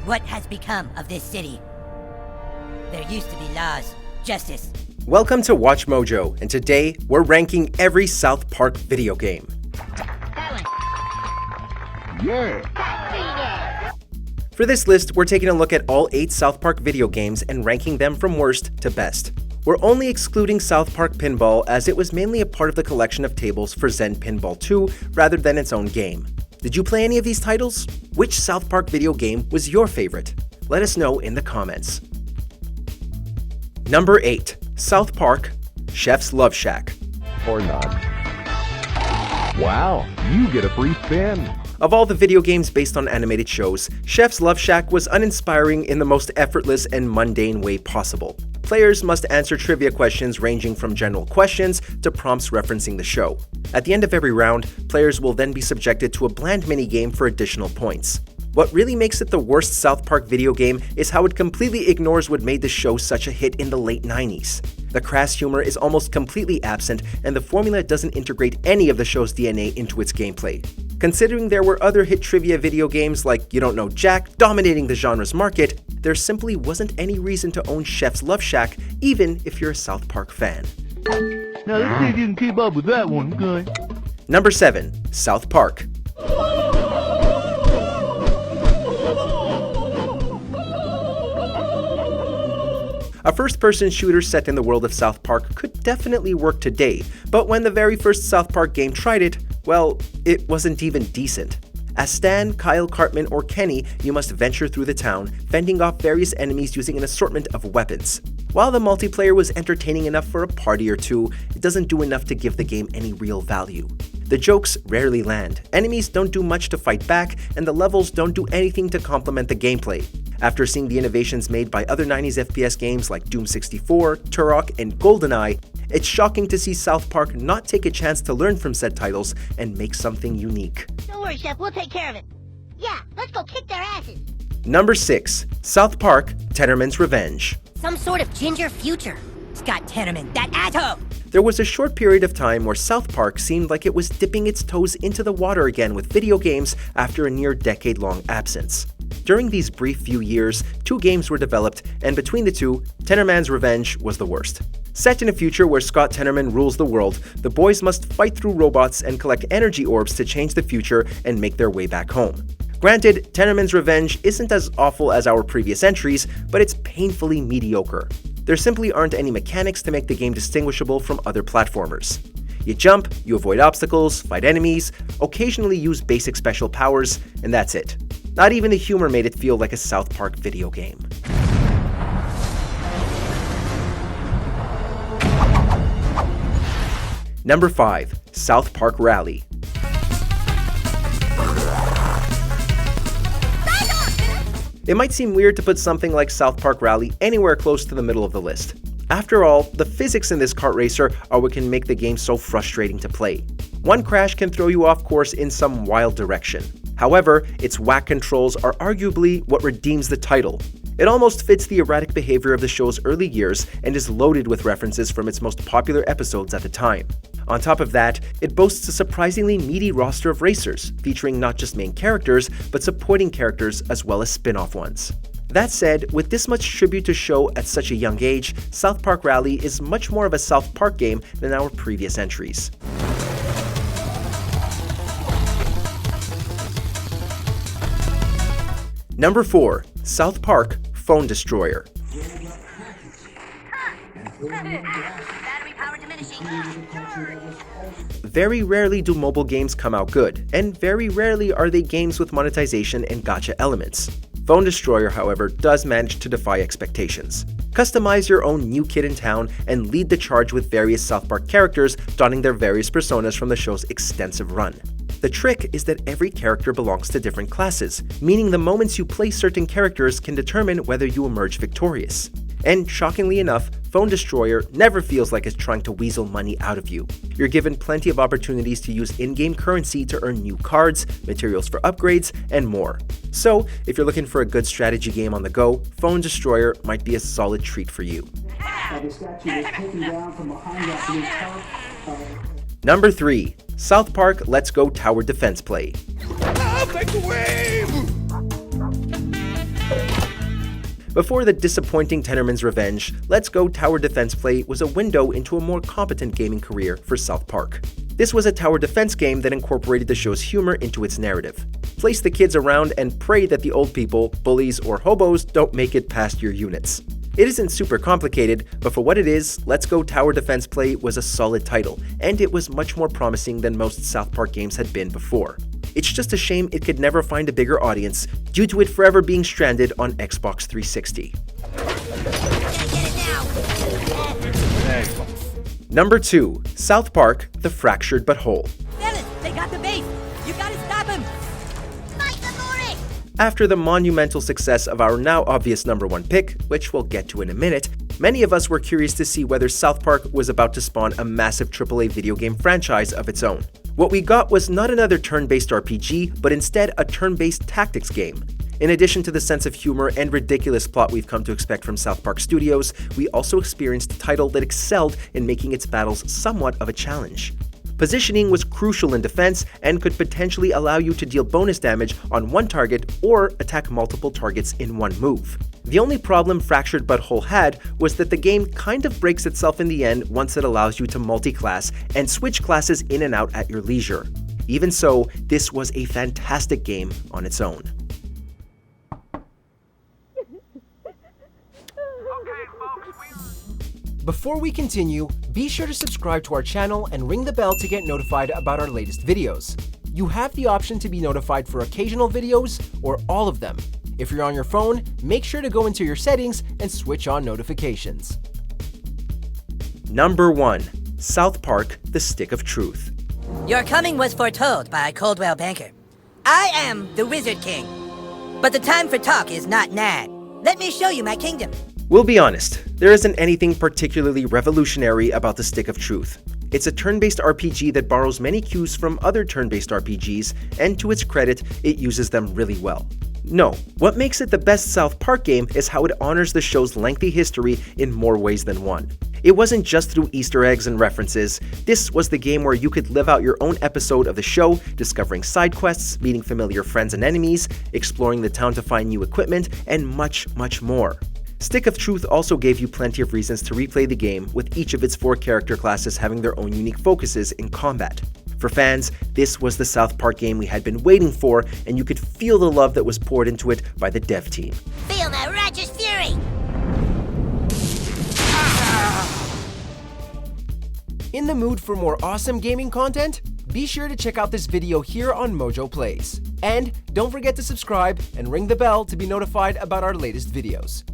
What has become of this city? There used to be laws, justice. Welcome to Watch Mojo, and today we're ranking every South Park video game. Yeah. For this list, we're taking a look at all 8 South Park video games and ranking them from worst to best. We're only excluding South Park Pinball as it was mainly a part of the collection of tables for Zen Pinball 2 rather than its own game. Did you play any of these titles? Which South Park video game was your favorite? Let us know in the comments. Number 8. South Park Chef's Love Shack. Or not. Wow, you get a free spin. Of all the video games based on animated shows, Chef's Love Shack was uninspiring in the most effortless and mundane way possible. Players must answer trivia questions ranging from general questions to prompts referencing the show. At the end of every round, players will then be subjected to a bland minigame for additional points. What really makes it the worst South Park video game is how it completely ignores what made the show such a hit in the late 90s. The crass humor is almost completely absent, and the formula doesn't integrate any of the show's DNA into its gameplay. Considering there were other hit trivia video games like You Don't Know Jack dominating the genre's market, there simply wasn't any reason to own Chef's Love Shack, even if you're a South Park fan. Now let's see if you can keep up with that one, good. Number 7. South Park. A first-person shooter set in the world of South Park could definitely work today, but when the very first South Park game tried it, well, it wasn't even decent. As Stan, Kyle, Cartman, or Kenny, you must venture through the town, fending off various enemies using an assortment of weapons. While the multiplayer was entertaining enough for a party or two, it doesn't do enough to give the game any real value. The jokes rarely land, enemies don't do much to fight back, and the levels don't do anything to complement the gameplay. After seeing the innovations made by other 90s FPS games like Doom 64, Turok, and GoldenEye, it's shocking to see South Park not take a chance to learn from said titles and make something unique. Don't worry, Chef, we'll take care of it. Yeah, let's go kick their asses. Number 6. South Park Tennerman's Revenge. Some sort of ginger future. Scott Tenorman, that asshole! There was a short period of time where South Park seemed like it was dipping its toes into the water again with video games after a near decade-long absence. During these brief few years, 2 games were developed, and between the two, Tennerman's Revenge was the worst. Set in a future where Scott Tenorman rules the world, the boys must fight through robots and collect energy orbs to change the future and make their way back home. Granted, Tenorman's Revenge isn't as awful as our previous entries, but it's painfully mediocre. There simply aren't any mechanics to make the game distinguishable from other platformers. You jump, you avoid obstacles, fight enemies, occasionally use basic special powers, and that's it. Not even the humor made it feel like a South Park video game. Number 5. South Park Rally. It might seem weird to put something like South Park Rally anywhere close to the middle of the list. After all, the physics in this kart racer are what can make the game so frustrating to play. One crash can throw you off course in some wild direction. However, its whack controls are arguably what redeems the title. It almost fits the erratic behavior of the show's early years and is loaded with references from its most popular episodes at the time. On top of that, it boasts a surprisingly meaty roster of racers, featuring not just main characters, but supporting characters as well as spin-off ones. That said, with this much tribute to show at such a young age, South Park Rally is much more of a South Park game than our previous entries. Number 4. South Park Phone Destroyer. Very rarely do mobile games come out good, and very rarely are they games with monetization and gacha elements. Phone Destroyer, however, does manage to defy expectations. Customize your own new kid in town and lead the charge with various South Park characters donning their various personas from the show's extensive run. The trick is that every character belongs to different classes, meaning the moments you play certain characters can determine whether you emerge victorious. And shockingly enough, Phone Destroyer never feels like it's trying to weasel money out of you. You're given plenty of opportunities to use in-game currency to earn new cards, materials for upgrades, and more. So, if you're looking for a good strategy game on the go, Phone Destroyer might be a solid treat for you. Number 3. South Park Let's Go Tower Defense Play. I'll take the wave! Before the disappointing Tenderman's Revenge, Let's Go Tower Defense Play was a window into a more competent gaming career for South Park. This was a tower defense game that incorporated the show's humor into its narrative. Place the kids around and pray that the old people, bullies, or hobos don't make it past your units. It isn't super complicated, but for what it is, Let's Go Tower Defense Play was a solid title, and it was much more promising than most South Park games had been before. It's just a shame it could never find a bigger audience due to it forever being stranded on Xbox 360. Number 2. South Park: The Fractured But Whole. Fellas, they got the base! You gotta stop him! After the monumental success of our now obvious number 1 pick, which we'll get to in a minute, many of us were curious to see whether South Park was about to spawn a massive AAA video game franchise of its own. What we got was not another turn-based RPG, but instead a turn-based tactics game. In addition to the sense of humor and ridiculous plot we've come to expect from South Park Studios, we also experienced a title that excelled in making its battles somewhat of a challenge. Positioning was crucial in defense and could potentially allow you to deal bonus damage on one target or attack multiple targets in one move. The only problem Fractured But Whole had was that the game kind of breaks itself in the end once it allows you to multi-class and switch classes in and out at your leisure. Even so, this was a fantastic game on its own. Before we continue, be sure to subscribe to our channel and ring the bell to get notified about our latest videos. You have the option to be notified for occasional videos or all of them. If you're on your phone, make sure to go into your settings and switch on notifications. Number 1. South Park: The Stick of Truth. Your coming was foretold by Coldwell Banker. I am the Wizard King. But the time for talk is not now. Let me show you my kingdom. We'll be honest, there isn't anything particularly revolutionary about the Stick of Truth. It's a turn-based RPG that borrows many cues from other turn-based RPGs, and to its credit, it uses them really well. No, what makes it the best South Park game is how it honors the show's lengthy history in more ways than one. It wasn't just through Easter eggs and references. This was the game where you could live out your own episode of the show, discovering side quests, meeting familiar friends and enemies, exploring the town to find new equipment, and much, much more. Stick of Truth also gave you plenty of reasons to replay the game, with each of its 4 character classes having their own unique focuses in combat. For fans, this was the South Park game we had been waiting for, and you could feel the love that was poured into it by the dev team. Feel my righteous fury! In the mood for more awesome gaming content? Be sure to check out this video here on Mojo Plays. And don't forget to subscribe and ring the bell to be notified about our latest videos.